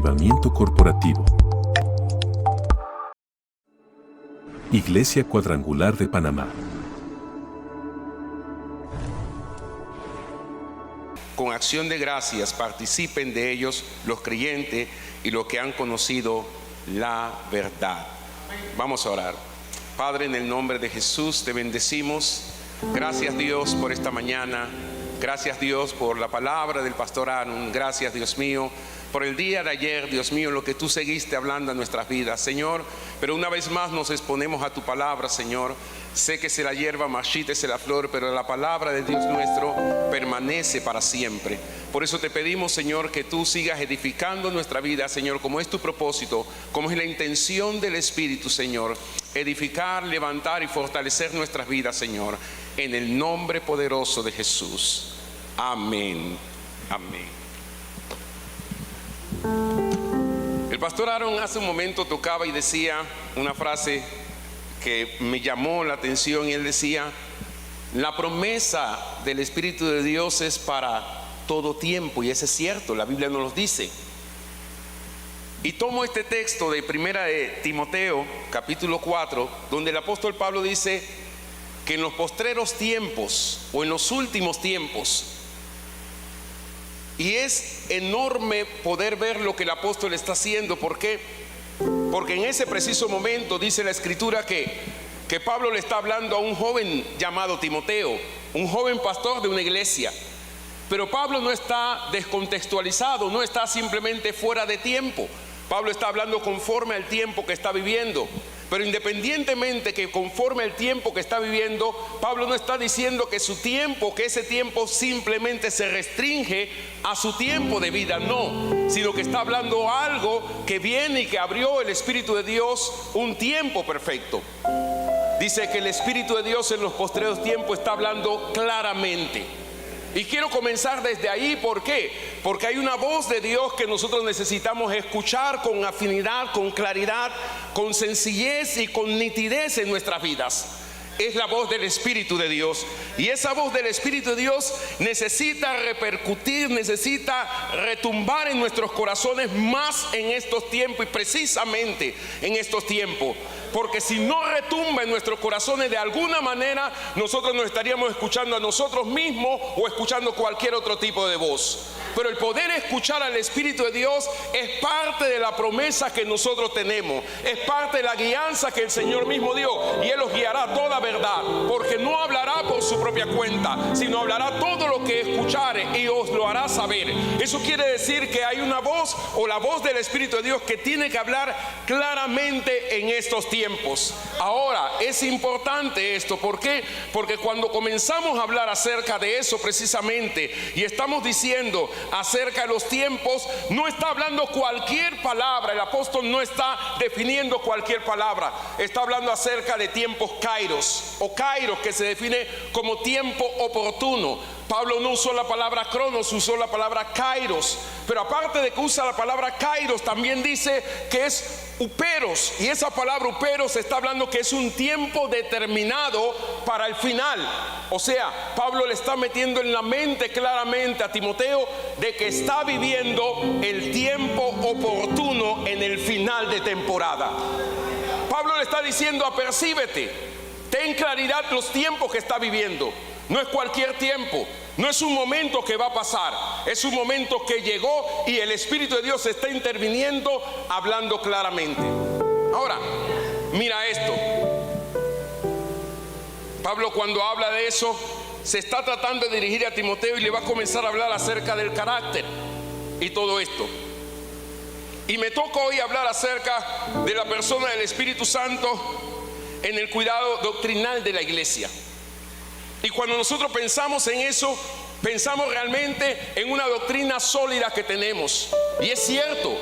avivamiento corporativo. Iglesia Cuadrangular de Panamá. Con acción de gracias participen de ellos los creyentes y los que han conocido la verdad. Vamos a orar. Padre, en el nombre de Jesús te bendecimos. Gracias, Dios, por esta mañana. Gracias, Dios, por la palabra del pastor Aaron. Gracias, Dios mío, por el día de ayer, Dios mío, lo que tú seguiste hablando en nuestras vidas, Señor. Pero una vez más nos exponemos a tu palabra, Señor. Sé que se la hierba, marchítese la flor, pero la palabra de Dios nuestro permanece para siempre. Por eso te pedimos, Señor, que tú sigas edificando nuestra vida, Señor, como es tu propósito, como es la intención del Espíritu, Señor. Edificar, levantar y fortalecer nuestras vidas, Señor, en el nombre poderoso de Jesús. Amén. Amén. El pastor Aaron hace un momento tocaba y decía una frase que me llamó la atención, y él decía: la promesa del Espíritu de Dios es para todo tiempo, y eso es cierto, la Biblia nos lo dice. Y tomo este texto de Primera de Timoteo, capítulo 4, donde el apóstol Pablo dice que en los postreros tiempos o en los últimos tiempos, y es enorme poder ver lo que el apóstol está haciendo. ¿Por qué? Porque en ese preciso momento dice la escritura que Pablo le está hablando a un joven llamado Timoteo, un joven pastor de una iglesia. Pero Pablo no está descontextualizado, no está simplemente fuera de tiempo. Pablo está hablando conforme al tiempo que está viviendo. Pero independientemente que conforme al tiempo que está viviendo, Pablo no está diciendo que su tiempo, que ese tiempo simplemente se restringe a su tiempo de vida, no, sino que está hablando algo que viene y que abrió el Espíritu de Dios, un tiempo perfecto. Dice que el Espíritu de Dios en los postreros tiempos está hablando claramente. Y quiero comenzar desde ahí. ¿Por qué? Porque hay una voz de Dios que nosotros necesitamos escuchar con afinidad, con claridad, con sencillez y con nitidez en nuestras vidas. Es la voz del Espíritu de Dios. Y esa voz del Espíritu de Dios necesita repercutir, necesita retumbar en nuestros corazones más en estos tiempos, y precisamente en estos tiempos. Porque si no retumba en nuestros corazones, de alguna manera nosotros nos estaríamos escuchando a nosotros mismos o escuchando cualquier otro tipo de voz. Pero el poder escuchar al Espíritu de Dios es parte de la promesa que nosotros tenemos, es parte de la guianza que el Señor mismo dio, y Él os guiará a toda verdad, porque no hablará por su propia cuenta, sino hablará todo lo que escuchare y os lo hará saber. Eso quiere decir que hay una voz, o la voz del Espíritu de Dios, que tiene que hablar claramente en estos tiempos. Ahora, es importante esto. ¿Por qué? Porque cuando comenzamos a hablar acerca de eso precisamente, y estamos diciendo acerca de los tiempos, no está hablando cualquier palabra. El apóstol no está definiendo cualquier palabra. Está hablando acerca de tiempos kairos, o kairos, que se define como tiempo oportuno. Pablo no usó la palabra cronos, usó la palabra kairos. Pero aparte de que usa la palabra kairos, también dice que es uperos. Y esa palabra uperos está hablando que es un tiempo determinado para el final. O sea, Pablo le está metiendo en la mente claramente a Timoteo de que está viviendo el tiempo oportuno en el final de temporada. Pablo le está diciendo: apercíbete, ten claridad los tiempos que está viviendo. No es cualquier tiempo, no es un momento que va a pasar, es un momento que llegó, y el Espíritu de Dios está interviniendo, hablando claramente. Ahora, mira esto. Pablo, cuando habla de eso, se está tratando de dirigir a Timoteo y le va a comenzar a hablar acerca del carácter y todo esto. Y me toca hoy hablar acerca de la persona del Espíritu Santo en el cuidado doctrinal de la iglesia. Y cuando nosotros pensamos en eso, pensamos realmente en una doctrina sólida que tenemos. Y es cierto,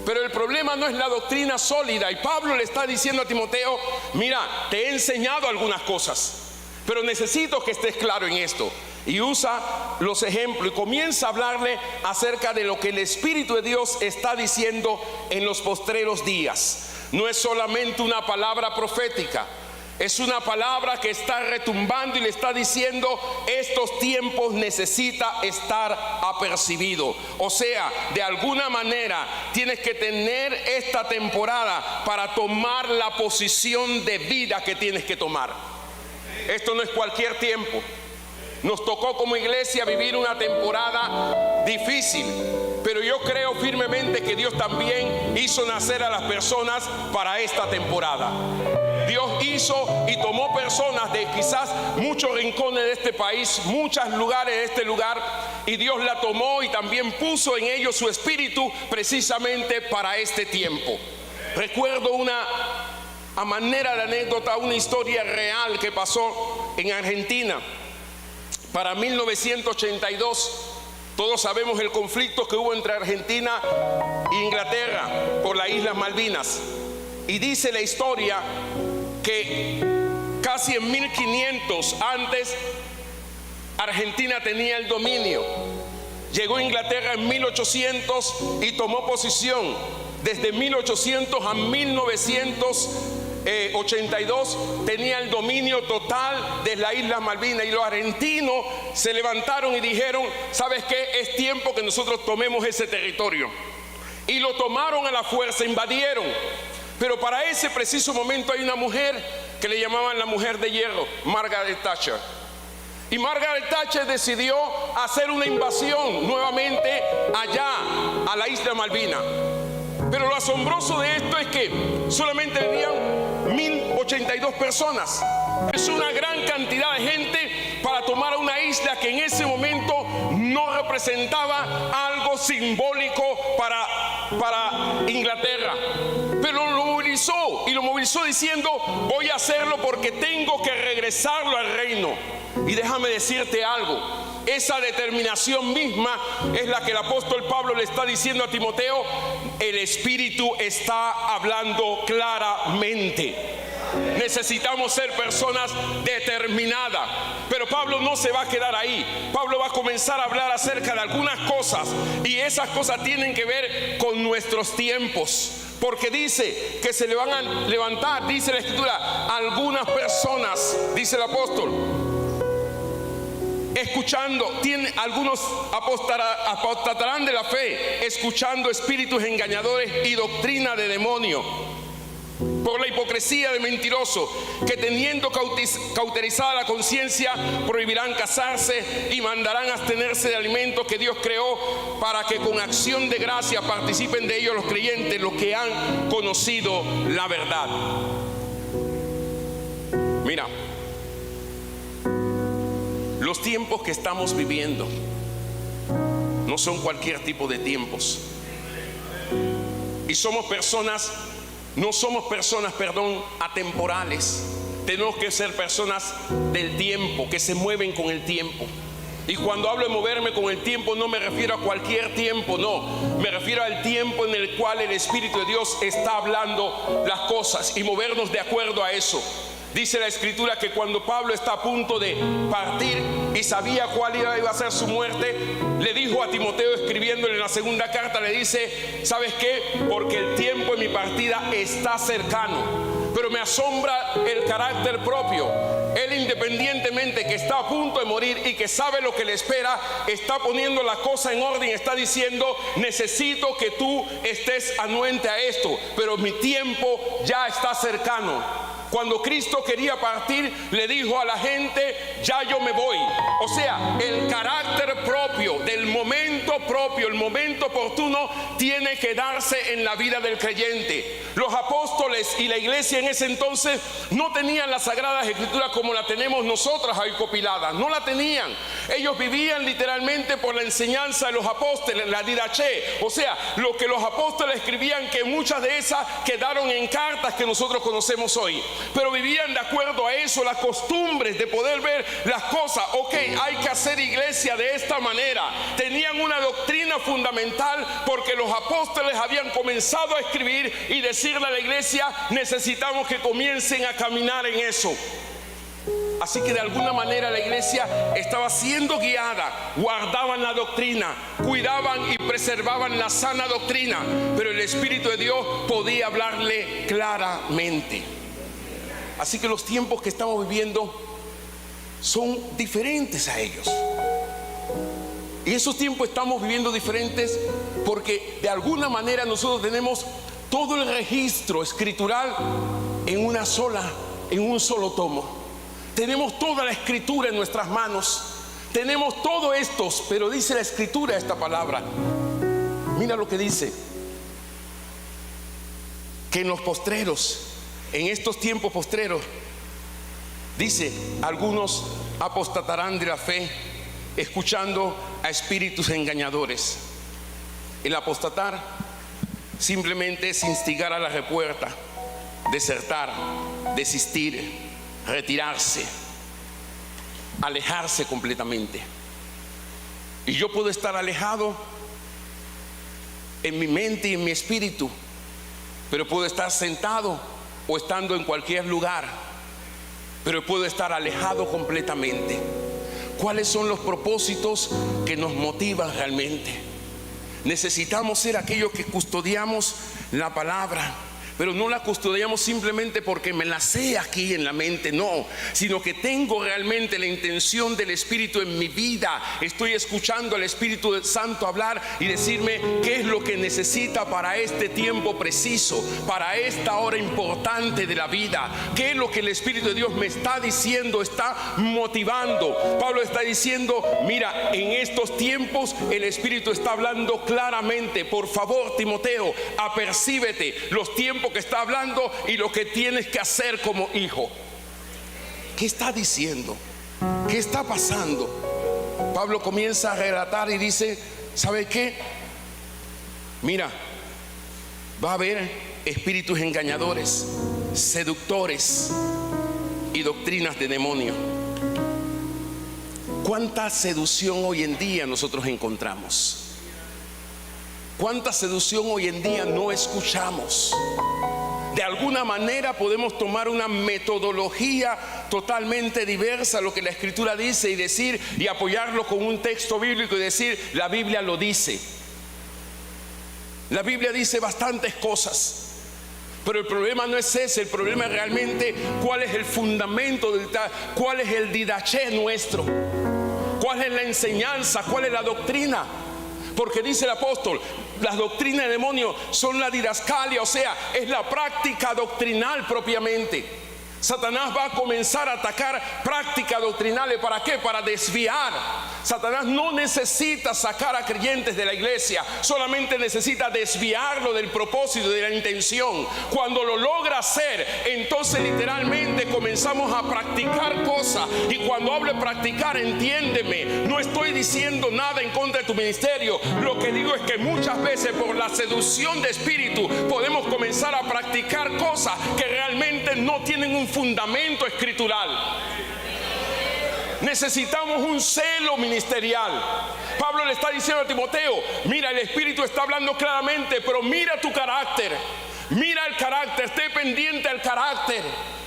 pero el problema no es la doctrina sólida. Y Pablo le está diciendo a Timoteo: mira, te he enseñado algunas cosas, pero necesito que estés claro en esto. Y usa los ejemplos y comienza a hablarle acerca de lo que el Espíritu de Dios está diciendo en los postreros días. No es solamente una palabra profética, Es una palabra que está retumbando y le está diciendo: estos tiempos necesita estar apercibido. O sea, de alguna manera tienes que tener esta temporada para tomar la posición de vida que tienes que tomar. Esto no es cualquier tiempo. Nos tocó como iglesia vivir una temporada difícil, pero yo creo firmemente que Dios también hizo nacer a las personas para esta temporada. Dios hizo y tomó personas de quizás muchos rincones de este país, muchos lugares de este lugar, y Dios la tomó y también puso en ellos su espíritu precisamente para este tiempo. Recuerdo a manera de anécdota, una historia real que pasó en Argentina para 1982. Todos sabemos el conflicto que hubo entre Argentina e Inglaterra por las Islas Malvinas. Y dice la historia que casi en 1500 antes Argentina tenía el dominio. Llegó Inglaterra en 1800 y tomó posición. Desde 1800 a 1982 tenía el dominio total de las Islas Malvinas, y los argentinos se levantaron y dijeron: ¿sabes qué? Es tiempo que nosotros tomemos ese territorio. Y lo tomaron a la fuerza, invadieron. Pero para ese preciso momento hay una mujer que le llamaban la mujer de hierro, Margaret Thatcher. Y Margaret Thatcher decidió hacer una invasión nuevamente allá a la isla Malvina. Pero lo asombroso de esto es que solamente venían 1082 personas. Es una gran cantidad de gente para tomar una isla que en ese momento no representaba algo simbólico para Inglaterra. Pero lo movilizó diciendo: voy a hacerlo porque tengo que regresarlo al reino. Y déjame decirte algo: esa determinación misma es la que el apóstol Pablo le está diciendo a Timoteo. El Espíritu está hablando claramente. Necesitamos ser personas determinadas. Pero Pablo no se va a quedar ahí. Pablo va a comenzar a hablar acerca de algunas cosas, y esas cosas tienen que ver con nuestros tiempos. Porque dice que se le van a levantar, dice la Escritura, algunas personas, dice el apóstol, escuchando, algunos apostatarán de la fe, escuchando espíritus engañadores y doctrina de demonio, por la hipocresía de mentirosos, que teniendo cauterizada la conciencia, prohibirán casarse y mandarán abstenerse de alimentos que Dios creó, para que con acción de gracia participen de ellos los creyentes, los que han conocido la verdad. Mira, los tiempos que estamos viviendo no son cualquier tipo de tiempos. Y no somos personas atemporales. Tenemos que ser personas del tiempo, que se mueven con el tiempo. Y cuando hablo de moverme con el tiempo, no me refiero a cualquier tiempo, no. Me refiero al tiempo en el cual el Espíritu de Dios está hablando las cosas, y movernos de acuerdo a eso. Dice la Escritura que cuando Pablo está a punto de partir y sabía cuál iba a ser su muerte, le dijo a Timoteo, escribiéndole en la segunda carta, le dice: ¿sabes qué? Porque el tiempo de mi partida está cercano. Pero me asombra el carácter propio. Él, independientemente que está a punto de morir y que sabe lo que le espera, está poniendo la cosa en orden, está diciendo: necesito que tú estés anuente a esto, pero mi tiempo ya está cercano. Cuando Cristo quería partir, le dijo a la gente: ya yo me voy. O sea, el carácter propio del momento propio, el momento oportuno, tiene que darse en la vida del creyente. Los apóstoles y la iglesia en ese entonces no tenían las Sagradas Escrituras como la tenemos nosotras ahí copiladas. No la tenían. Ellos vivían literalmente por la enseñanza de los apóstoles, la didaché. O sea, lo que los apóstoles escribían, que muchas de esas quedaron en cartas que nosotros conocemos hoy. Pero vivían de acuerdo a eso, las costumbres de poder ver las cosas. Ok, hay que hacer iglesia de esta manera. Tenían una doctrina fundamental, porque los apóstoles habían comenzado a escribir y decirle a la iglesia: necesitamos que comiencen a caminar en eso. Así que de alguna manera la iglesia estaba siendo guiada, guardaban la doctrina, cuidaban y preservaban la sana doctrina, pero el Espíritu de Dios podía hablarle claramente. Así que los tiempos que estamos viviendo son diferentes a ellos. Y esos tiempos estamos viviendo diferentes porque de alguna manera nosotros tenemos todo el registro escritural en un solo tomo. Tenemos toda la escritura en nuestras manos. Tenemos todo esto, pero dice la escritura esta palabra. Mira lo que dice: que en los postreros, en estos tiempos postreros, dice, algunos apostatarán de la fe, escuchando a espíritus engañadores. El apostatar simplemente es instigar a la repuerta, desertar, desistir, retirarse, alejarse completamente. Y yo puedo estar alejado en mi mente y en mi espíritu, pero puedo estar sentado o estando en cualquier lugar, pero puedo estar alejado completamente. ¿Cuáles son los propósitos que nos motivan realmente? Necesitamos ser aquellos que custodiamos la palabra, pero no la custodiamos simplemente porque me la sé aquí en la mente, no, sino que tengo realmente la intención del Espíritu en mi vida. Estoy escuchando al Espíritu Santo hablar y decirme qué es lo que necesita para este tiempo preciso, para esta hora importante de la vida. Qué es lo que el Espíritu de Dios me está diciendo, está motivando. Pablo está diciendo, mira, en estos tiempos el Espíritu está hablando claramente. Por favor, Timoteo, apercíbete los tiempos que está hablando y lo que tienes que hacer como hijo. ¿Qué está diciendo? ¿Qué está pasando? Pablo comienza a relatar y dice, ¿sabe qué? Mira, va a haber espíritus engañadores, seductores y doctrinas de demonio. ¿Cuánta seducción hoy en día nosotros encontramos? ¿Cuánta seducción hoy en día no escuchamos? De alguna manera podemos tomar una metodología totalmente diversa a lo que la Escritura dice y decir y apoyarlo con un texto bíblico y decir, la Biblia lo dice. La Biblia dice bastantes cosas, pero el problema no es ese. El problema es realmente cuál es el fundamento, cuál es el didaché nuestro, cuál es la enseñanza, cuál es la doctrina. Porque dice el apóstol, las doctrinas de demonio son la didascalia, o sea, es la práctica doctrinal propiamente. Satanás va a comenzar a atacar prácticas doctrinales. ¿Para qué? Para desviar. Satanás no necesita sacar a creyentes de la iglesia, solamente necesita desviarlo del propósito, de la intención. Cuando lo logra hacer, entonces literalmente comenzamos a practicar cosas. Y cuando hablo de practicar, entiéndeme, no estoy diciendo nada en contra de tu ministerio. Lo que digo es que muchas veces por la seducción de espíritu podemos comenzar a practicar cosas que realmente no tienen un fundamento escritural. Necesitamos un celo ministerial. Pablo le está diciendo a Timoteo, mira, el Espíritu está hablando claramente, pero mira tu carácter, mira el carácter, esté pendiente al carácter.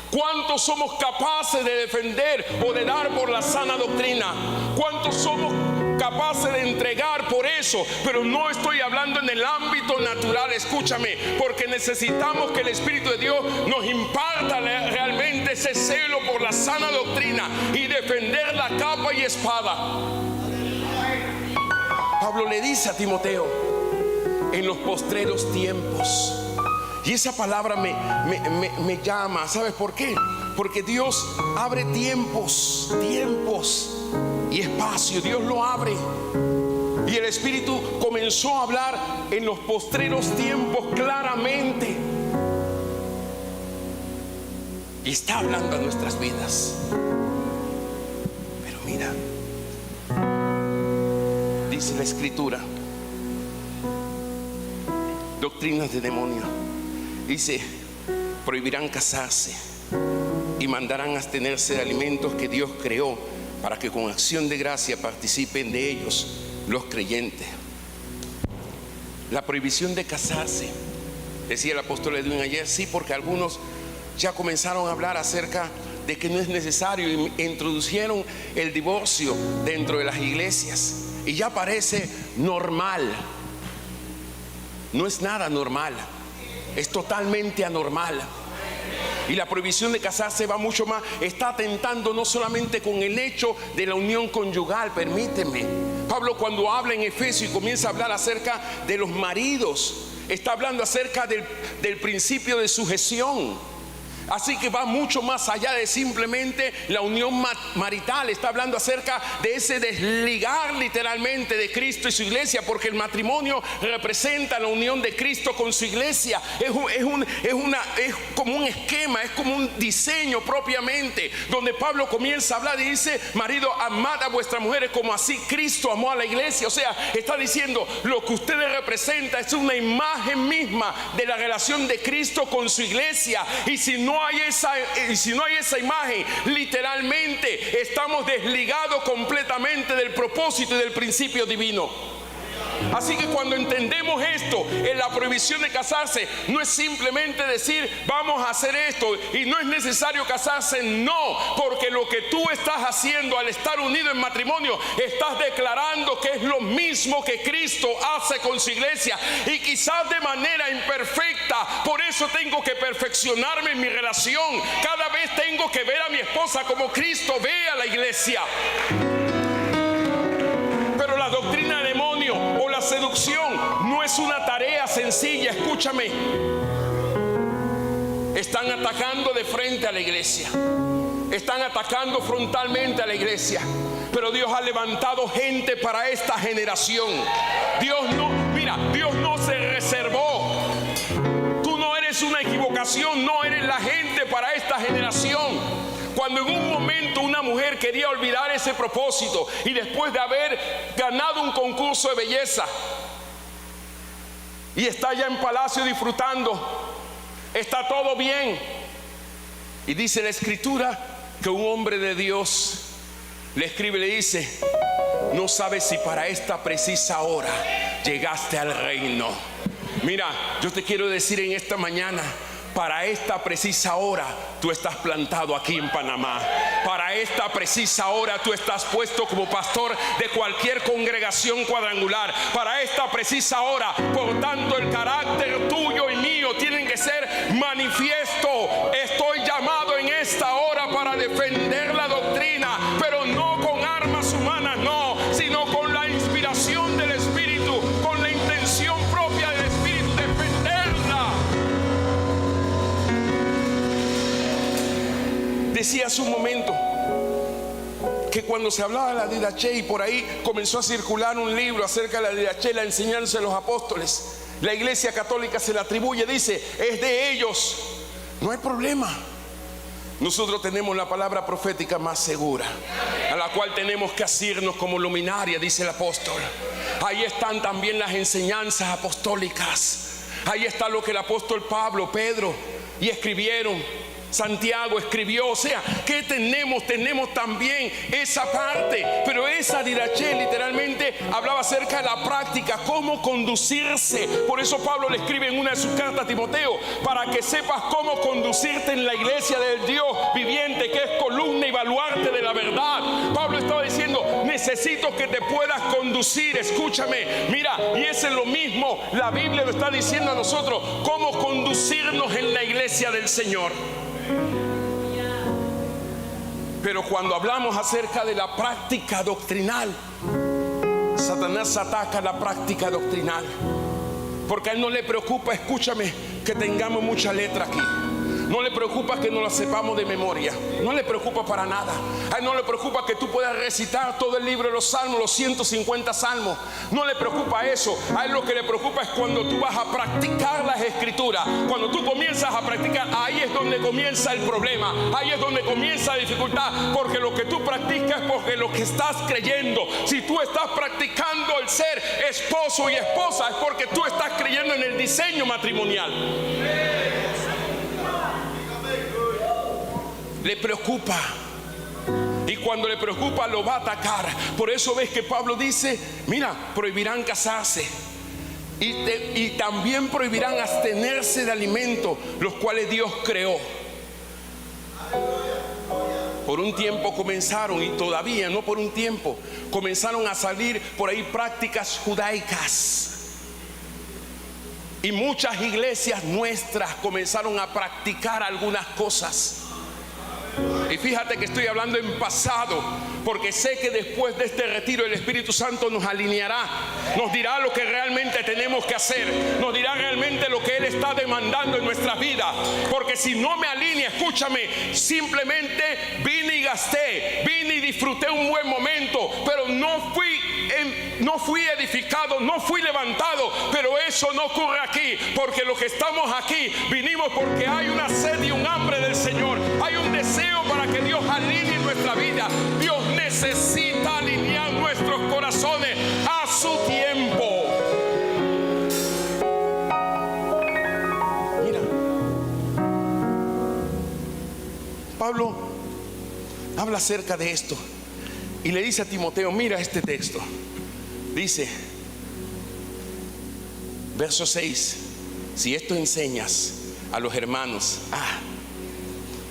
¿Cuántos somos capaces de defender o de dar por la sana doctrina? ¿Cuántos somos capaces de entregar por eso? Pero no estoy hablando en el ámbito natural, escúchame, porque necesitamos que el Espíritu de Dios nos imparta realmente ese celo por la sana doctrina y defender la capa y espada. Pablo le dice a Timoteo, en los postreros tiempos. Y esa palabra me llama. ¿Sabes por qué? Porque Dios abre tiempos y espacio. Dios lo abre. Y el Espíritu comenzó a hablar en los postreros tiempos claramente. Y está hablando a nuestras vidas. Pero mira, dice la Escritura, doctrinas de demonio. Dice, prohibirán casarse y mandarán abstenerse de alimentos que Dios creó para que con acción de gracia participen de ellos los creyentes. La prohibición de casarse, decía el apóstol Edwin ayer, sí, porque algunos ya comenzaron a hablar acerca de que no es necesario y introdujeron el divorcio dentro de las iglesias y ya parece normal. No es nada normal. Es totalmente anormal. Y la prohibición de casarse va mucho más, está atentando no solamente con el hecho de la unión conyugal, permíteme. Pablo, cuando habla en Efesios y comienza a hablar acerca de los maridos, está hablando acerca del principio de sujeción. Así que va mucho más allá de simplemente la unión marital. Está hablando acerca de ese desligar literalmente de Cristo y su iglesia, porque el matrimonio representa la unión de Cristo con su iglesia. Es como un esquema, es como un diseño propiamente, donde Pablo comienza a hablar y dice: marido, amad a vuestras mujeres como así Cristo amó a la iglesia. O sea, está diciendo, lo que ustedes representan es una imagen misma de la relación de Cristo con su iglesia. Y si no hay esa imagen, literalmente estamos desligados completamente del propósito y del principio divino. Así que cuando entendemos esto, en la prohibición de casarse, no es simplemente decir vamos a hacer esto y no es necesario casarse, no, porque lo que tú estás haciendo al estar unido en matrimonio, estás declarando que es lo mismo que Cristo hace con su iglesia, y quizás de manera imperfecta. Por eso tengo que perfeccionarme en mi relación. Cada vez tengo que ver a mi esposa como Cristo ve a la iglesia. Pero la doctrina del demonio o la seducción no es una tarea sencilla. Escúchame, están atacando de frente a la iglesia, están atacando frontalmente a la iglesia. Pero Dios ha levantado gente para esta generación. Dios no se reservó. Tú no eres una equivocación, no eres la gente para esta generación. Cuando en un momento una mujer quería olvidar ese propósito y después de haber ganado un concurso de belleza y está ya en palacio disfrutando, está todo bien, y dice la escritura que un hombre de Dios le escribe y le dice: no sabes si para esta precisa hora llegaste al reino. Mira, yo te quiero decir en esta mañana, para esta precisa hora tú estás plantado aquí en Panamá. Para esta precisa hora tú estás puesto como pastor de cualquier congregación cuadrangular. Para esta precisa hora, por tanto, el carácter tuyo y mío tienen que ser manifiesto. Estoy llamado en esta hora para defender la doctrina, pero no con armas humanas, no, sino con la inspiración del Espíritu, con la intención propia del Espíritu, defenderla. Decía hace un momento que cuando se hablaba de la didaché, y por ahí comenzó a circular un libro acerca de la didaché, la enseñanza de los apóstoles, la Iglesia Católica se le atribuye, dice, es de ellos. No hay problema. Nosotros tenemos la palabra profética más segura, a la cual tenemos que asirnos como luminaria, dice el apóstol. Ahí están también las enseñanzas apostólicas. Ahí está lo que el apóstol Pablo, Pedro y escribieron. Santiago escribió. O sea, ¿qué tenemos? Tenemos también esa parte. Pero esa didaché literalmente hablaba acerca de la práctica, cómo conducirse. Por eso Pablo le escribe en una de sus cartas a Timoteo: para que sepas cómo conducirte en la iglesia del Dios viviente, que es columna y baluarte de la verdad. Pablo estaba diciendo, necesito que te puedas conducir. Escúchame, mira, y eso es lo mismo, la Biblia lo está diciendo a nosotros, cómo conducirnos en la iglesia del Señor. Pero cuando hablamos acerca de la práctica doctrinal, Satanás ataca la práctica doctrinal, porque a él no le preocupa, escúchame, que tengamos mucha letra aquí. No le preocupa que no la sepamos de memoria. No le preocupa para nada. A él no le preocupa que tú puedas recitar todo el libro de los salmos, los 150 salmos. No le preocupa eso. A él lo que le preocupa es cuando tú vas a practicar las escrituras. Cuando tú comienzas a practicar, ahí es donde comienza el problema. Ahí es donde comienza la dificultad. Porque lo que tú practicas es porque lo que estás creyendo. Si tú estás practicando el ser esposo y esposa, es porque tú estás creyendo en el diseño matrimonial. Le preocupa, y cuando le preocupa lo va a atacar. Por eso ves que Pablo dice, mira, prohibirán casarse y también prohibirán abstenerse de alimentos, los cuales Dios creó. Por un tiempo comenzaron, y todavía no por un tiempo, comenzaron a salir por ahí prácticas judaicas. Y muchas iglesias nuestras comenzaron a practicar algunas cosas. Y fíjate que estoy hablando en pasado, porque sé que después de este retiro el Espíritu Santo nos alineará, nos dirá lo que realmente tenemos que hacer, nos dirá realmente lo que Él está demandando en nuestras vidas. Porque si no me alinea, escúchame, simplemente vine y gasté, vine y disfruté un buen momento, pero no fui edificado, no fui levantado. Pero eso no ocurre aquí, porque los que estamos aquí vinimos porque hay una sed y un hambre del Señor, hay un deseo para que Dios alinee nuestra vida. Dios necesita alinear nuestros corazones a su tiempo. Mira, Pablo habla acerca de esto y le dice a Timoteo, mira este texto. Dice, verso 6, si esto enseñas a los hermanos,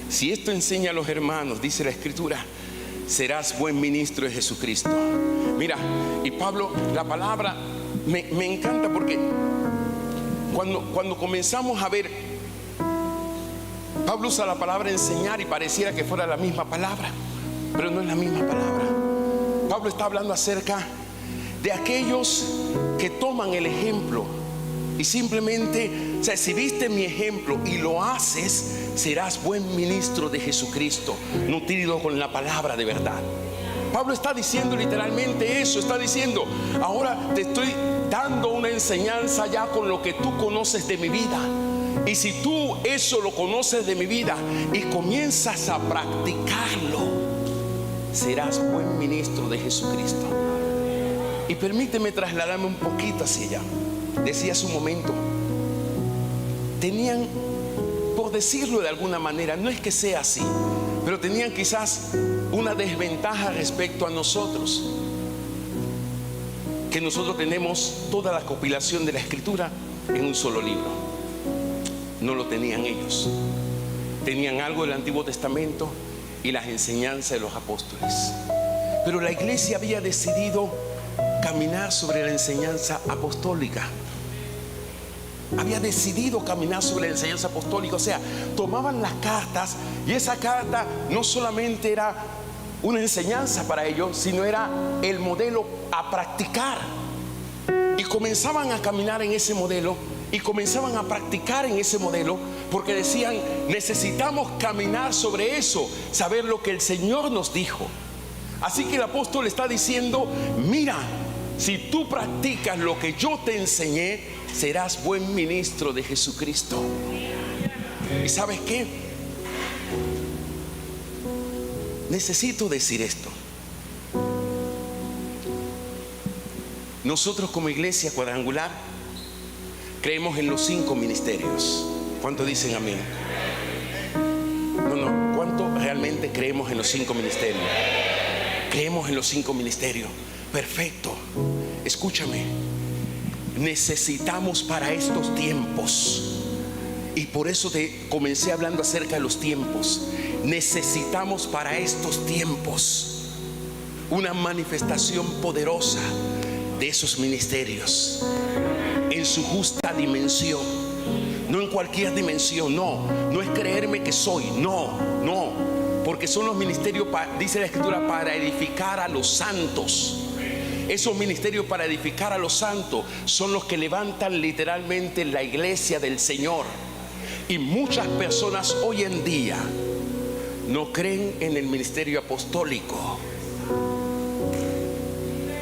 si esto enseña a los hermanos, dice la Escritura, serás buen ministro de Jesucristo. Mira, y Pablo, la palabra me encanta, porque cuando comenzamos a ver, Pablo usa la palabra enseñar y pareciera que fuera la misma palabra, pero no es la misma palabra. Pablo está hablando acerca de aquellos que toman el ejemplo y simplemente, o sea, si viste mi ejemplo y lo haces, serás buen ministro de Jesucristo, nutrido con la palabra de verdad. Pablo está diciendo literalmente eso, está diciendo, ahora te estoy dando una enseñanza ya con lo que tú conoces de mi vida. Y si tú eso lo conoces de mi vida y comienzas a practicarlo, serás buen ministro de Jesucristo. Y permíteme trasladarme un poquito hacia allá. Decía hace un momento, tenían, por decirlo de alguna manera, no es que sea así, pero tenían quizás una desventaja respecto a nosotros, que nosotros tenemos toda la compilación de la Escritura en un solo libro. No lo tenían ellos. Tenían algo del Antiguo Testamento y las enseñanzas de los apóstoles, pero la iglesia había decidido caminar sobre la enseñanza apostólica. Había decidido caminar sobre la enseñanza apostólica. O sea, tomaban las cartas y esa carta no solamente era una enseñanza para ellos, sino era el modelo a practicar. Y comenzaban a caminar en ese modelo y comenzaban a practicar en ese modelo, porque decían, necesitamos caminar sobre eso, saber lo que el Señor nos dijo. Así que el apóstol está diciendo, mira, si tú practicas lo que yo te enseñé, serás buen ministro de Jesucristo. ¿Y sabes qué? Necesito decir esto. Nosotros como Iglesia Cuadrangular creemos en los 5 ministerios. ¿Cuánto dicen amén? No, ¿cuánto realmente creemos en los 5 ministerios? Creemos en los 5 ministerios. Perfecto. Escúchame. Necesitamos para estos tiempos, y por eso te comencé hablando acerca de los tiempos. Necesitamos para estos tiempos una manifestación poderosa de esos ministerios en su justa dimensión, no en cualquier dimensión. No es creerme que soy, no, porque son los ministerios, dice la Escritura, para edificar a los santos. Esos ministerios para edificar a los santos son los que levantan literalmente la iglesia del Señor. Y muchas personas hoy en día no creen en el ministerio apostólico,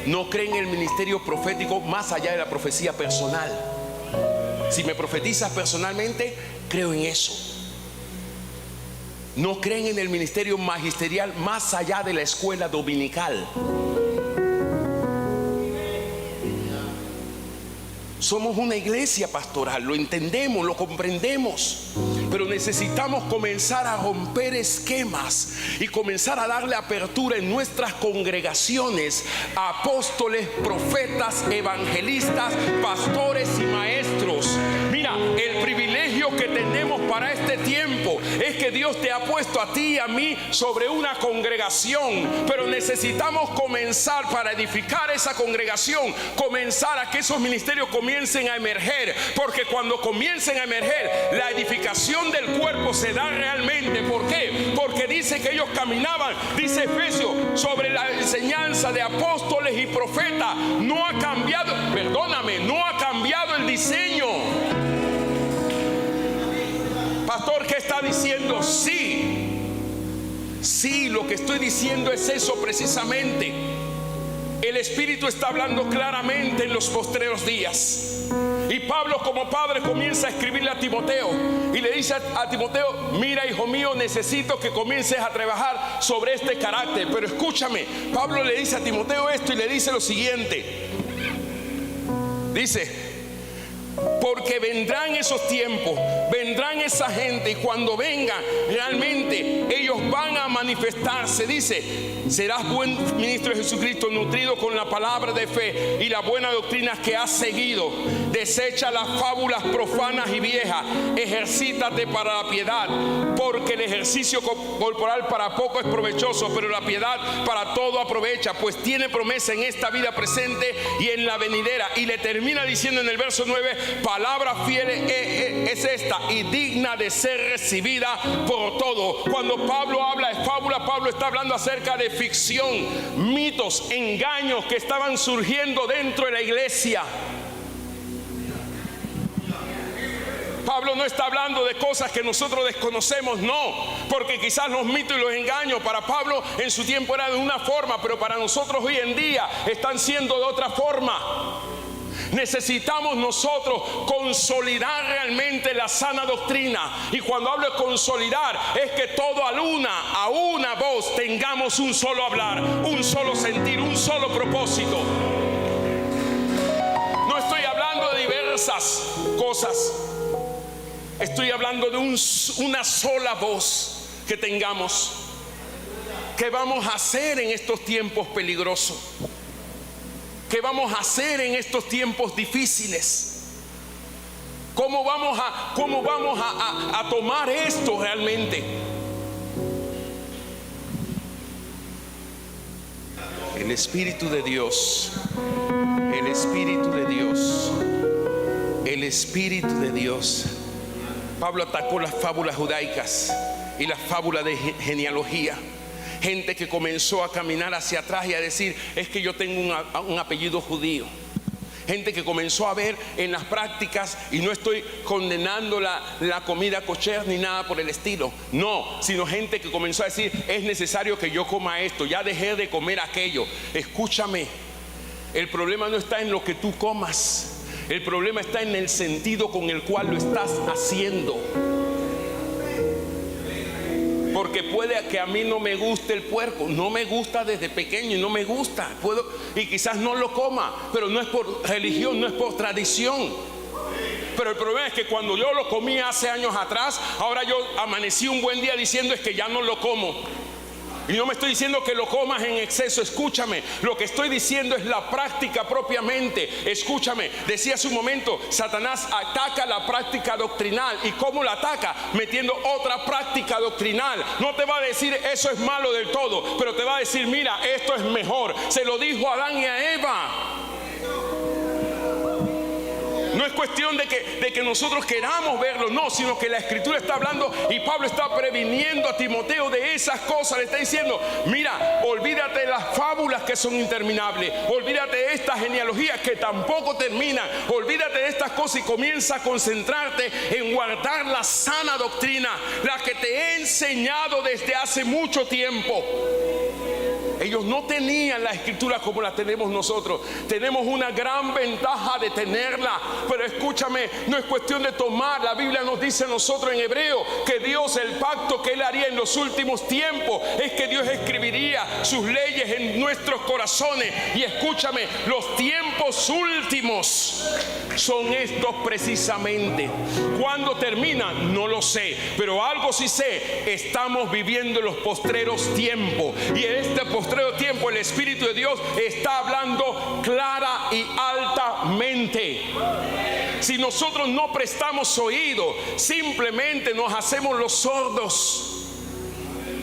no creen en el ministerio profético más allá de la profecía personal. Si me profetizas personalmente, creo en eso. No creen en el ministerio magisterial más allá de la escuela dominical. Somos una iglesia pastoral, lo entendemos, lo comprendemos, pero necesitamos comenzar a romper esquemas y comenzar a darle apertura en nuestras congregaciones a apóstoles, profetas, evangelistas, pastores y maestros. Mira, el privilegio que tenemos para este tiempo es que Dios te ha puesto a ti y a mí sobre una congregación, pero necesitamos comenzar para edificar esa congregación, comenzar a que esos ministerios comiencen a emerger, porque cuando comiencen a emerger, la edificación del cuerpo se da realmente. ¿Por qué? Porque dice que ellos caminaban, dice Efesios, sobre la enseñanza de apóstoles y profetas. No ha cambiado, perdóname, no ha cambiado el diseño. Pastor, ¿qué está diciendo? Sí, lo que estoy diciendo es eso precisamente. El Espíritu está hablando claramente en los postreros días. Y Pablo, como padre, comienza a escribirle a Timoteo y le dice a Timoteo: mira, hijo mío, necesito que comiences a trabajar sobre este carácter. Pero escúchame, Pablo le dice a Timoteo esto y le dice lo siguiente. Dice: porque vendrán esos tiempos, vendrán esa gente, y cuando vengan, realmente ellos van a manifestarse. Dice: serás buen ministro de Jesucristo, nutrido con la palabra de fe y la buena doctrina que has seguido. Desecha las fábulas profanas y viejas, ejercítate para la piedad, porque el ejercicio corporal para poco es provechoso, pero la piedad para todo aprovecha, pues tiene promesa en esta vida presente y en la venidera. Y le termina diciendo en el verso 9: palabra fiel es esta y digna de ser recibida por todo. Cuando Pablo habla de fábula, Pablo está hablando acerca de ficción, mitos, engaños que estaban surgiendo dentro de la iglesia. Pablo no está hablando de cosas que nosotros desconocemos, no, porque quizás los mitos y los engaños para Pablo en su tiempo eran de una forma, pero para nosotros hoy en día están siendo de otra forma. Necesitamos nosotros consolidar realmente la sana doctrina. Y cuando hablo de consolidar, es que todo a una voz tengamos un solo hablar, un solo sentir, un solo propósito. No estoy hablando de diversas cosas, estoy hablando de una sola voz que tengamos. ¿Qué vamos a hacer en estos tiempos peligrosos? ¿Qué vamos a hacer en estos tiempos difíciles? ¿Cómo vamos a tomar esto realmente? El Espíritu de Dios, el Espíritu de Dios, el Espíritu de Dios. Pablo atacó las fábulas judaicas y las fábulas de genealogía. Gente que comenzó a caminar hacia atrás y a decir: es que yo tengo un apellido judío. Gente que comenzó a ver en las prácticas, y no estoy condenando la comida kosher ni nada por el estilo, no, sino gente que comenzó a decir: es necesario que yo coma esto, ya dejé de comer aquello. Escúchame, el problema no está en lo que tú comas, el problema está en el sentido con el cual lo estás haciendo. Porque puede que a mí no me guste el puerco, no me gusta desde pequeño y no me gusta, y quizás no lo coma, pero no es por religión, no es por tradición. Pero el problema es que cuando yo lo comí hace años atrás, ahora yo amanecí un buen día diciendo: es que ya no lo como. Y no me estoy diciendo que lo comas en exceso, escúchame, lo que estoy diciendo es la práctica propiamente. Escúchame, decía hace un momento, Satanás ataca la práctica doctrinal. ¿Y cómo la ataca? Metiendo otra práctica doctrinal. No te va a decir eso es malo del todo, pero te va a decir: mira, esto es mejor. Se lo dijo a Adán y a Eva. No es cuestión de que nosotros queramos verlo, no, sino que la Escritura está hablando, y Pablo está previniendo a Timoteo de esas cosas. Le está diciendo: mira, olvídate de las fábulas que son interminables, olvídate de estas genealogías que tampoco terminan, olvídate de estas cosas y comienza a concentrarte en guardar la sana doctrina, la que te he enseñado desde hace mucho tiempo. Ellos no tenían la Escritura como la tenemos nosotros. Tenemos una gran ventaja de tenerla. Pero escúchame, no es cuestión de tomar. La Biblia nos dice a nosotros en Hebreo que Dios, el pacto que Él haría en los últimos tiempos, es que Dios escribiría sus leyes en nuestros corazones. Y escúchame, los tiempos últimos son estos precisamente. ¿Cuándo terminan? No lo sé, pero algo sí sé: estamos viviendo los postreros tiempos, y en este postrero tiempo el Espíritu de Dios está hablando clara y altamente. Si nosotros no prestamos oído, simplemente nos hacemos los sordos.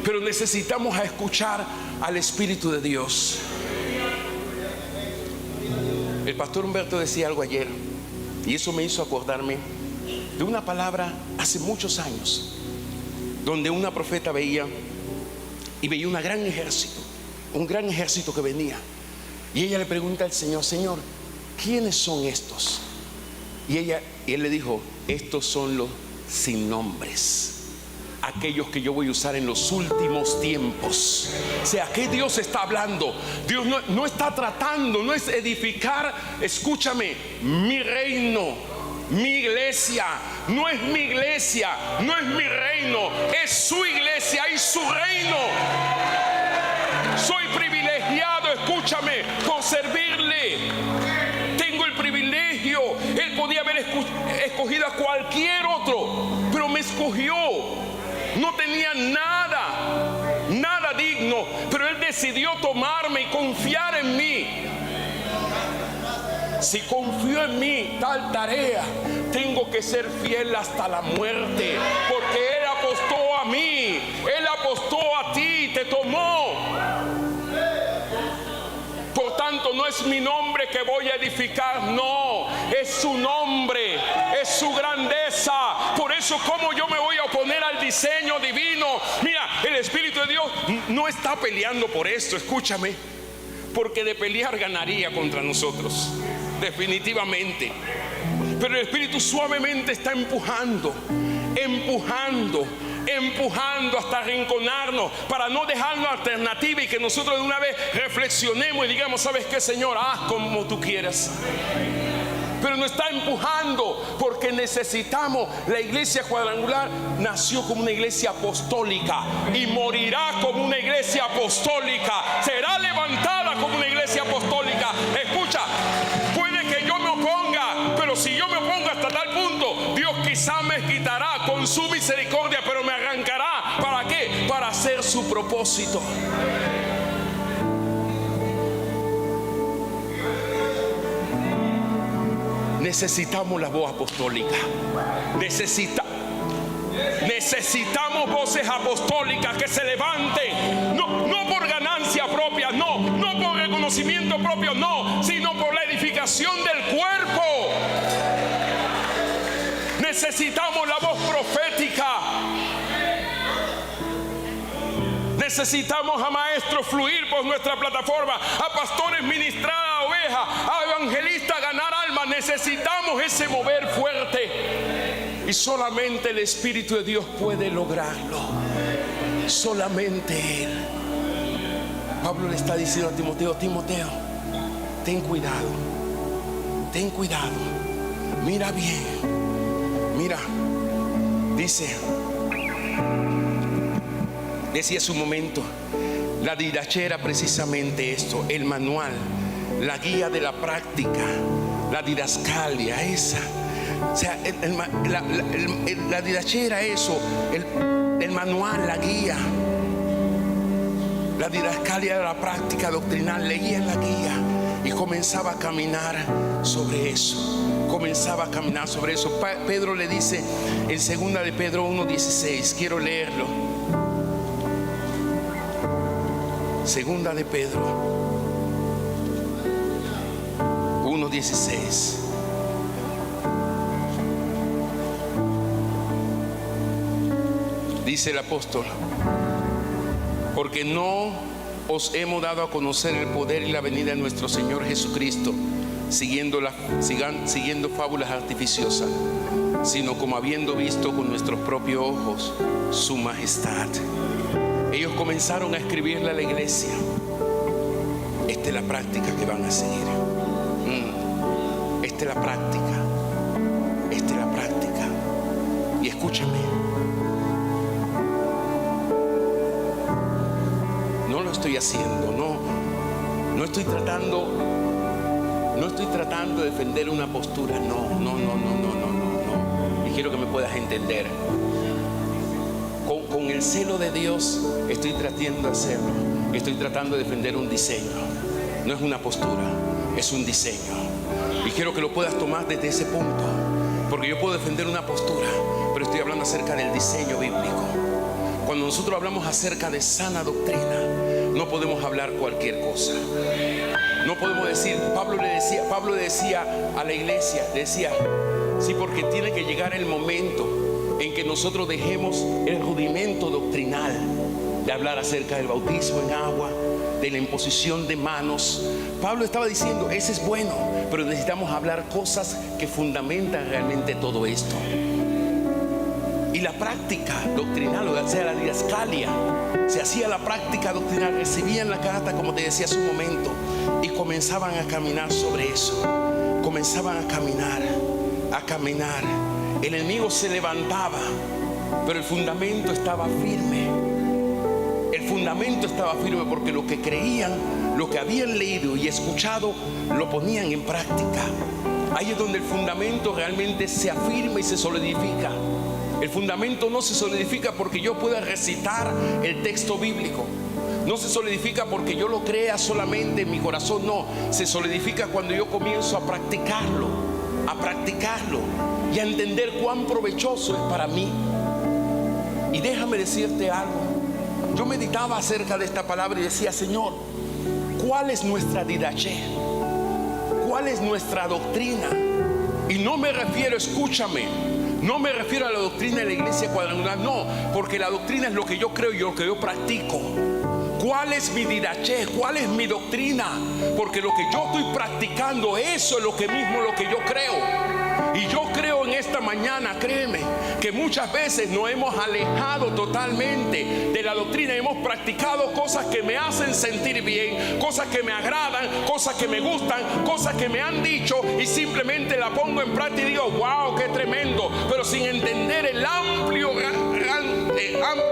Pero necesitamos escuchar al Espíritu de Dios. El pastor Humberto decía algo ayer, y eso me hizo acordarme de una palabra hace muchos años, donde una profeta veía un gran ejército que venía. Y ella le pregunta al Señor: Señor, ¿quiénes son estos? Y él le dijo: estos son los sin nombres, aquellos que yo voy a usar en los últimos tiempos. O sea, ¿qué Dios está hablando? Dios no está tratando, no es edificar, escúchame, mi reino, mi iglesia. No es mi iglesia, no es mi reino, es su iglesia y su reino. Soy privilegiado, escúchame, por servirle. Tengo el privilegio. Él podía haber escogido a cualquier otro, pero me escogió. No tenía nada digno, pero Él decidió tomarme y confiar en mí. Si confió en mí tal tarea, tengo que ser fiel hasta la muerte, porque Él apostó a mí, Él apostó a ti, te tomó. Por tanto, no es mi nombre que voy a edificar, no, es su nombre, es su grandeza. Por eso, ¿cómo yo me voy a oponer al diseño divino? Mira, el Espíritu de Dios no está peleando por esto, escúchame, porque de pelear ganaría contra nosotros, definitivamente. Pero el Espíritu suavemente está empujando hasta arrinconarnos, para no dejarnos alternativa y que nosotros de una vez reflexionemos y digamos: ¿sabes qué, Señor? Haz como tú quieras. Pero nos está empujando porque necesitamos. La iglesia cuadrangular nació como una iglesia apostólica y morirá como una iglesia apostólica. Será levantada como una iglesia apostólica. Escucha, puede que yo me oponga, pero si yo me opongo hasta tal punto, Dios quizá me quitará con su misericordia, pero me arrancará. ¿Para qué? Para hacer su propósito. Necesitamos la voz apostólica. Necesitamos voces apostólicas que se levanten, no por ganancia propia, no por reconocimiento propio, no, sino por la edificación del cuerpo. Necesitamos la voz profética. Necesitamos a maestros fluir por nuestra plataforma, a pastores ministrar a ovejas, a evangelistas ganar almas. Necesitamos ese mover fuerte, y solamente el Espíritu de Dios puede lograrlo. Solamente Él. Pablo le está diciendo a Timoteo: Timoteo, ten cuidado, mira bien, mira, decía hace un momento, la didachera, precisamente esto, el manual, la guía de la práctica, la didascalia, esa. O sea, la didachera, eso, el manual, la guía, la didascalia de la práctica doctrinal. Leía la guía y comenzaba a caminar sobre eso. Pedro le dice en 2 de Pedro 1:16, quiero leerlo. 2 de Pedro 1:16. Dice el apóstol: porque no os hemos dado a conocer el poder y la venida de nuestro Señor Jesucristo siguiendo fábulas artificiosas, sino como habiendo visto con nuestros propios ojos su majestad. Ellos comenzaron a escribirle a la iglesia: esta es la práctica que van a seguir. Esta es la práctica. Y escúchame, no lo estoy haciendo, no estoy tratando de defender una postura, no. Y quiero que me puedas entender. Con el celo de Dios estoy tratando de hacerlo. Estoy tratando de defender un diseño. No es una postura, es un diseño. Y quiero que lo puedas tomar desde ese punto. Porque yo puedo defender una postura, pero estoy hablando acerca del diseño bíblico. Cuando nosotros hablamos acerca de sana doctrina, no podemos hablar cualquier cosa. No podemos decir, Pablo le decía a la iglesia, decía, sí, porque tiene que llegar el momento en que nosotros dejemos el rudimento doctrinal de hablar acerca del bautismo en agua, de la imposición de manos. Pablo estaba diciendo, ese es bueno, pero necesitamos hablar cosas que fundamentan realmente todo esto. Y la práctica doctrinal, o sea, la didascalia, se hacía la práctica doctrinal, recibían la carta, como te decía hace un momento, y comenzaban a caminar sobre eso. Comenzaban a caminar. El enemigo se levantaba, pero el fundamento estaba firme. El fundamento estaba firme porque lo que creían, lo que habían leído y escuchado, lo ponían en práctica. Ahí es donde el fundamento realmente se afirma y se solidifica. El fundamento no se solidifica porque yo pueda recitar el texto bíblico. No se solidifica porque yo lo crea solamente en mi corazón. No, se solidifica cuando yo comienzo a practicarlo y a entender cuán provechoso es para mí. Y déjame decirte algo. Yo meditaba acerca de esta palabra y decía, Señor, ¿cuál es nuestra didaché? ¿Cuál es nuestra doctrina? Y no me refiero, escúchame, no me refiero a la doctrina de la iglesia cuadrangular, no, porque la doctrina es lo que yo creo y lo que yo practico. ¿Cuál es mi didaché? ¿Cuál es mi doctrina? Porque lo que yo estoy practicando, eso es lo que yo creo. Y yo creo en esta mañana, créeme, que muchas veces nos hemos alejado totalmente de la doctrina. Hemos practicado cosas que me hacen sentir bien, cosas que me agradan, cosas que me gustan, cosas que me han dicho, y simplemente la pongo en práctica y digo, wow, qué tremendo, pero sin entender el amplio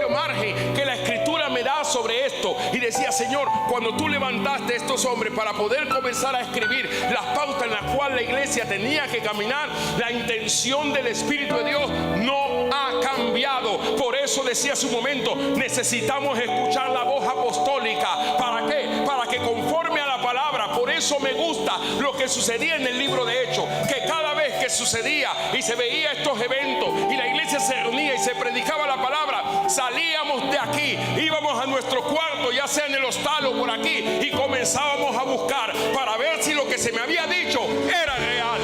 margen que la Escritura me da sobre esto. Y decía, Señor, cuando tú levantaste a estos hombres para poder comenzar a escribir las pautas en las cuales la iglesia tenía que caminar, la intención del Espíritu de Dios no ha cambiado. Por eso decía hace un momento, necesitamos escuchar la voz apostólica. ¿Para qué? Para que conforme a la palabra. Por eso me gusta lo que sucedía en el libro de Hechos, que cada vez que sucedía y se veía estos eventos y la iglesia se reunía y se predicaba la palabra, salíamos de aquí, íbamos a nuestro cuarto, ya sea en el hostal o por aquí, y comenzábamos a buscar para ver si lo que se me había dicho era real.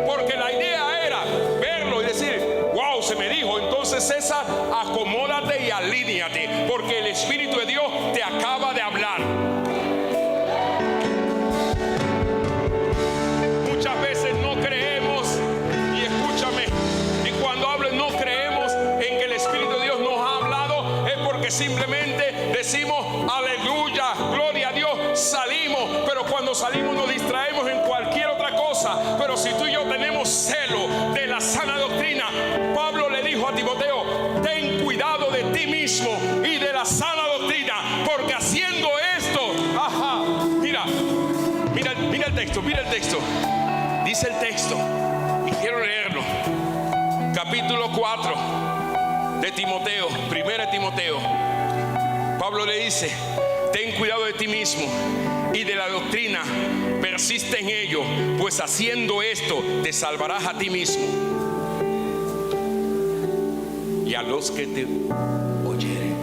Porque la idea era verlo y decir, wow, se me dijo. Entonces, César, acomódate y alíñate, porque el Espíritu de Dios te acaba de hablar. Muchas veces no creemos, y escúchame, y cuando hablo no creemos en que el Espíritu de Dios nos ha hablado, es porque simplemente decimos aleluya, gloria a Dios, salimos, pero cuando salimos nos distraemos en cualquier otra cosa. Pero si tú y yo tenemos celo de la sana doctrina, Pablo le dijo a Timoteo, ten cuidado de ti mismo y de la sana doctrina, porque haciendo esto, mira el texto, dice el texto, y quiero leerlo, capítulo 4 de Timoteo, 1 Timoteo. Pablo le dice, ten cuidado de ti mismo y de la doctrina, persiste en ello, pues haciendo esto te salvarás a ti mismo y a los que te oyeren.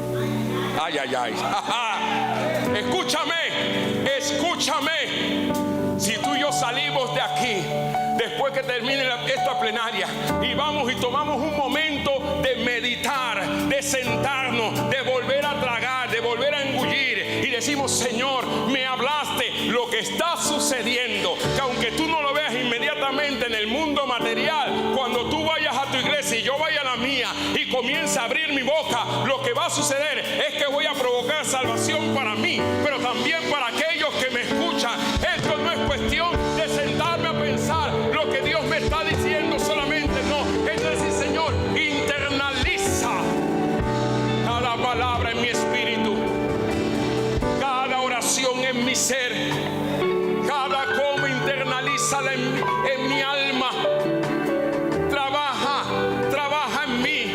Escúchame. Si tú y yo salimos de aquí después que termine esta plenaria y vamos y tomamos un momento de meditar, de sentarnos, de volver a tragar, de volver a engullir, y decimos, Señor, me hablaste, lo que está sucediendo, que aunque tú no lo veas inmediatamente en el mundo material, cuando tú vayas a tu iglesia y yo vaya a la mía y comience a abrir mi boca, lo que va a suceder es que voy a provocar salvación para mí, pero también para aquellos que me escuchan. Esto no es cuestión de sentarme a pensar lo que Dios me está diciendo solamente, no, es decir, Señor, internaliza cada palabra en mi espíritu, cada oración en mi ser, cada coma internalízala en mi alma. Trabaja en mí,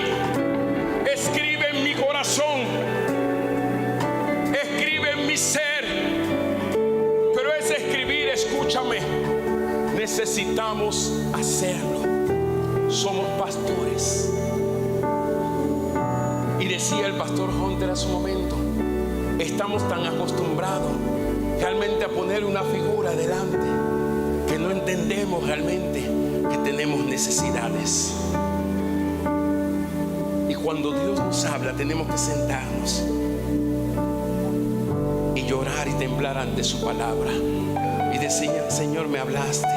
escribe en mi corazón, escribe en mi ser. Pero ese escribir, escúchame, necesitamos hacerlo. Somos pastores. Y decía el pastor Hunter hace un momento, estamos tan acostumbrados realmente a poner una figura delante que no entendemos realmente que tenemos necesidades. Y cuando Dios nos habla, tenemos que sentarnos y llorar y temblar ante su palabra y decir: Señor, me hablaste.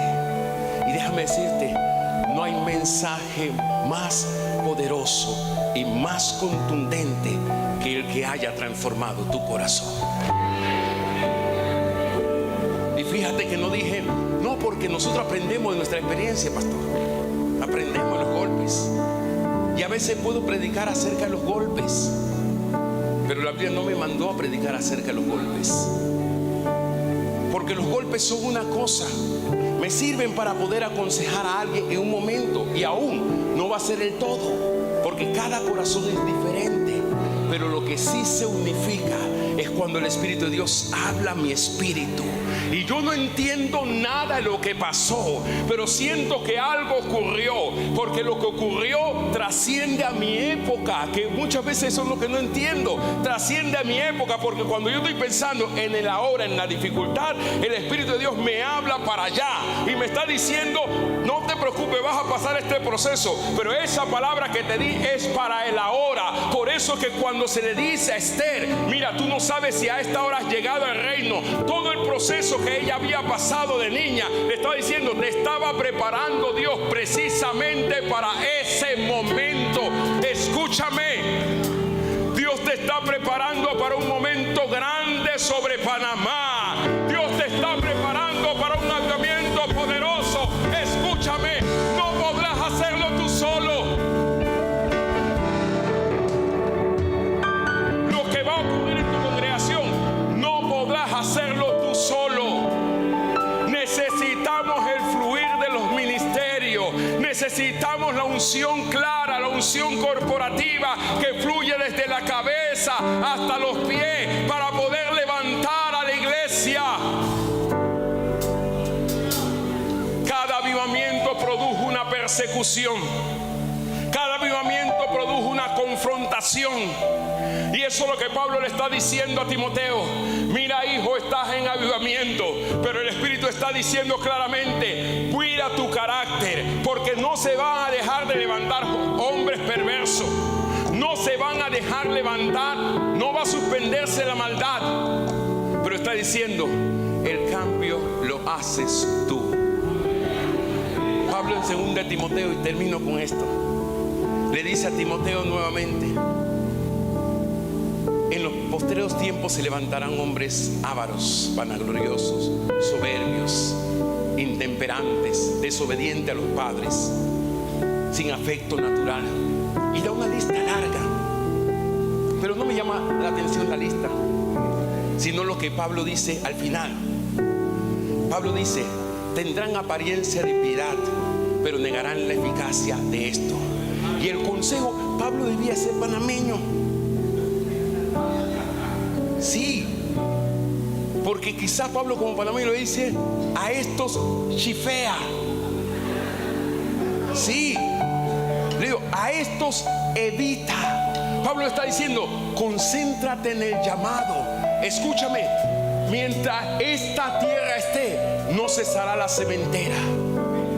Y déjame decirte, no hay mensaje más poderoso y más contundente que el que haya transformado tu corazón. Y fíjate que no dije, no, porque nosotros aprendemos de nuestra experiencia, pastor. Aprendemos los golpes. Y a veces puedo predicar acerca de los golpes, pero la Biblia no me mandó a predicar acerca de los golpes. Porque los golpes son una cosa, me sirven para poder aconsejar a alguien en un momento, y aún no va a ser el todo, porque cada corazón es diferente. Pero lo que sí se unifica es cuando el Espíritu de Dios habla a mi espíritu. Y yo no entiendo nada de lo que pasó, pero siento que algo ocurrió, porque lo que ocurrió trasciende a mi época, que muchas veces eso es lo que no entiendo. Trasciende a mi época, porque cuando yo estoy pensando en el ahora, en la dificultad, el Espíritu de Dios me habla para allá y me está diciendo: no te preocupes, vas a pasar este proceso, pero esa palabra que te di es para el ahora. Por eso que cuando se le dice a Esther: mira, tú no sabes si a esta hora has llegado al reino, todo el proceso que ella había pasado de niña, le estaba diciendo: te estaba preparando Dios precisamente para ese momento. Escúchame, Dios te está preparando para un momento grande sobre Panamá. Dios te está preparando para un avivamiento poderoso. Escúchame, no podrás hacerlo tú solo. Lo que va a ocurrir en tu congregación, no podrás hacerlo tú solo. Necesitamos el fluir de los ministerios. Necesitamos la unción clara, la unción corporativa que fluye desde la cabeza hasta los pies para poder levantar a la iglesia. Cada avivamiento produjo una persecución. Cada avivamiento produjo una confrontación. Y eso es lo que Pablo le está diciendo a Timoteo. Mira, hijo, estás en avivamiento, pero el Espíritu está diciendo claramente: cuida tu carácter, porque no se van a dejar de levantar hombres perversos. No se van a dejar levantar, no va a suspenderse la maldad. Pero está diciendo: el cambio lo haces tú. Pablo en 2 Timoteo, y termino con esto, le dice a Timoteo nuevamente: en los postreros tiempos se levantarán hombres ávaros, vanagloriosos, soberbios, intemperantes, desobedientes a los padres, sin afecto natural. Y da una lista larga, pero no me llama la atención la lista, sino lo que Pablo dice al final. Pablo dice: tendrán apariencia de piedad, pero negarán la eficacia de esto. Y el consejo, Pablo debía ser panameño. Sí, porque quizás Pablo como panameño le dice: a estos chifea. Sí, le digo: a estos evita. Pablo está diciendo: concéntrate en el llamado. Escúchame, mientras esta tierra esté, no cesará la sementera,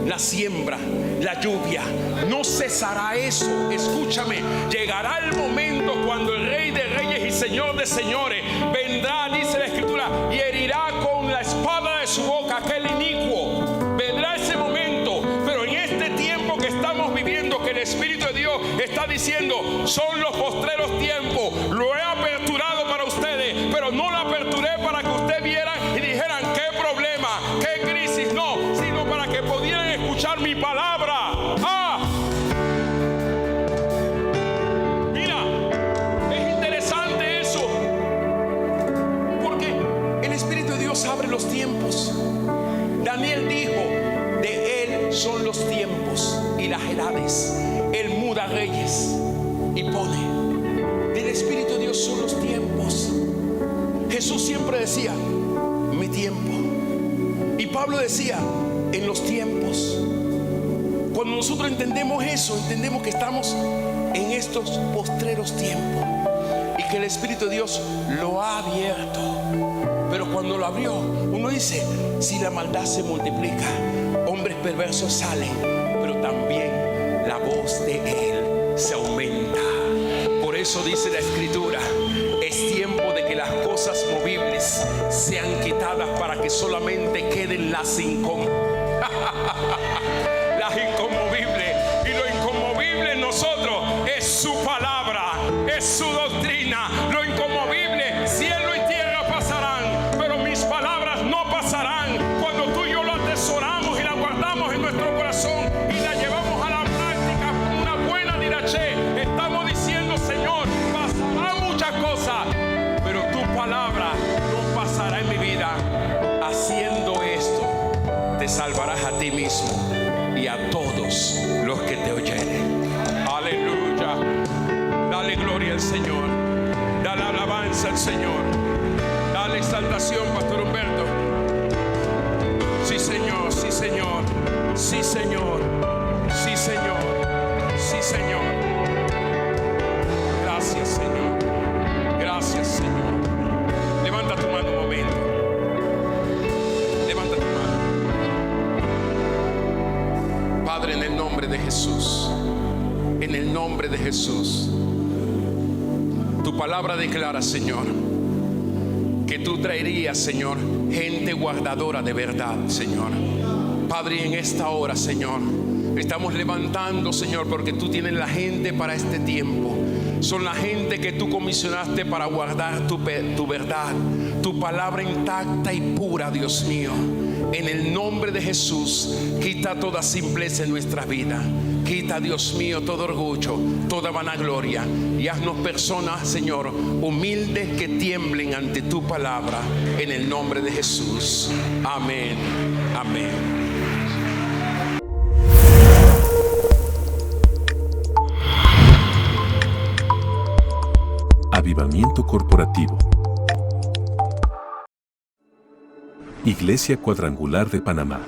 la siembra, la lluvia. No cesará eso. Escúchame, llegará el momento cuando el Rey de Reyes y Señor de Señores vendrá, dice la Escritura, y herirá con la espada de su boca aquel inicuo. Vendrá ese momento, pero en este tiempo que estamos viviendo, que el Espíritu de Dios está diciendo: son los postreros tiempos. Lo he aperturado para ustedes, pero no lo aperturé para que ustedes vieran y dijeran: qué problema, qué crisis. No, sino para que pudieran escuchar mi palabra. Mira, es interesante eso, porque el Espíritu de Dios abre los tiempos. Daniel dijo: de Él son los tiempos y las edades. Él muda reyes y pone. Del Espíritu de Dios son los tiempos. Jesús siempre decía: mi tiempo. Y Pablo decía: en los tiempos. Cuando nosotros entendemos eso, entendemos que estamos en estos postreros tiempos y que el Espíritu de Dios lo ha abierto. Pero cuando lo abrió, uno dice, si la maldad se multiplica, hombres perversos salen, pero también la voz de Él se aumenta. Por eso dice la Escritura, es tiempo de que las cosas movibles sean quitadas para que solamente queden las inconmovibles. Y lo inconmovible en nosotros es su palabra, es su doctrina. Lo inconmovible, cielo y tierra pasarán, pero mis palabras no pasarán. Cuando tú y yo lo atesoramos y la guardamos en nuestro corazón y la llevamos a la práctica con una buena diraché, estamos diciendo, Señor, pasarán muchas cosas, pero tu palabra no pasará en mi vida. Haciendo esto, te salvarás a ti mismo y a todos los que te oyeren. Aleluya. Dale gloria al Señor. Dale alabanza al Señor. Dale exaltación, Pastor Humberto. Sí, Señor, sí, Señor. Sí, Señor. Sí, Señor. Sí, Señor. Gracias, Señor. Gracias, Señor. Levanta tu mano un momento. Levanta tu mano. Padre, en el nombre de Jesús, en el nombre de Jesús, tu palabra declara, Señor, que tú traerías, Señor, gente guardadora de verdad, Señor. Padre, en esta hora, Señor, estamos levantando, Señor, porque tú tienes la gente para este tiempo. Son la gente que tú comisionaste para guardar tu verdad, tu palabra intacta y pura, Dios mío. En el nombre de Jesús, quita toda simpleza en nuestra vida. Quita, Dios mío, todo orgullo, toda vanagloria, y haznos personas, Señor, humildes que tiemblen ante tu palabra. En el nombre de Jesús. Amén. Amén. Avivamiento Corporativo. Iglesia Cuadrangular de Panamá.